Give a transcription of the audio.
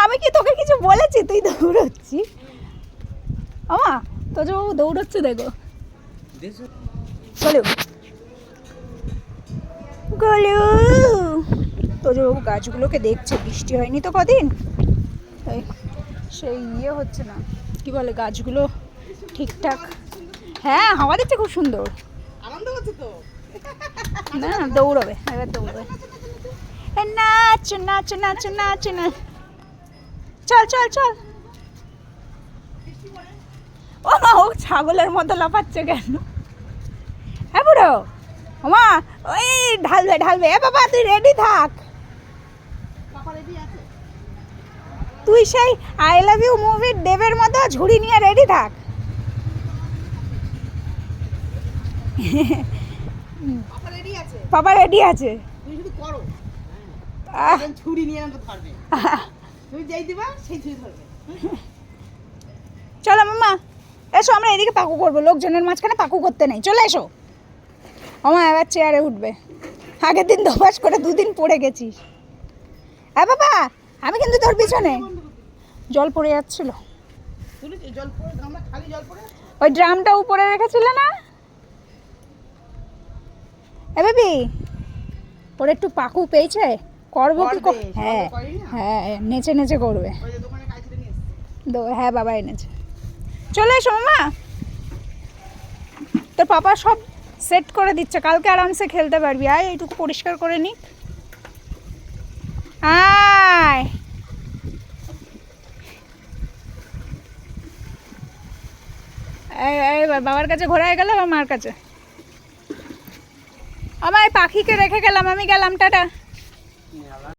আমি কি তোকে কিছু বলেছি তুই দৌড়চ্ছি? আমা তোজবাবু দৌড়চ্ছে দেখো। গোলু গোলু তোজবাবু গাছগুলোকে দেখছে, বৃষ্টি হয়নি তো কদিন, তাই সেই ইয়ে হচ্ছে না, কি বলে গাছগুলো ঠিকঠাক। হ্যাঁ হাওয়া দিচ্ছে খুব সুন্দর, আনন্দ হচ্ছে তো। না দৌড়বে এবার দৌড়বে। নাচ নাচ নাচ নাচ না, চল চল চল। ও মা, ও ছাগলের মতো লাফাচ্ছে কেন? হ্যাঁ বুড়ো মা, ওই ঢালবে ঢালবে। এ বাবা তুই রেডি থাক, তুই সেই আই লাভ ইউ মুভির দেবের মতো ঝুড়ি নিয়ে রেডি থাক। পাপা রেডি আছে। তুমি শুধু করো, আহ, ছুরি নিয়ে আমাকে ধরবে, তুমি যেই দিবা সেই ছুরি ধরবে। চলো মামা এসো, আমরা এদিকে পাকু করবো, লোকজনের মাঝখানে পাকু করতে নেই, চলে এসো। আমা এবার চেয়ারে উঠবে, আগের দিন দোপাস করে দুদিন পড়ে গেছিস। হ্যাঁ বাবা আমি কিন্তু তোর পিছনে। জল পড়ে যাচ্ছিল, জল পড়ে গামলা খালি জল পড়ে। ওই ড্রামটা উপরে রেখেছিলে না? এ বেবি ওর একটু পাকু পেয়েছে, করবো কি? হ্যাঁ হ্যাঁ নেচে নেচে করবে। হ্যাঁ বাবা এনেছে, চলে এসো মামা। তোর পাপা সব সেট করে দিচ্ছে, কালকে আরামসে খেলতে পারবি। আয় এইটুকু পরিষ্কার করে নিক, আয়। বাবার কাছে ঘোরায় গেল, আমার মার কাছে। আমার পাখিকে রেখে গেলাম, আমি গেলাম, টাটা।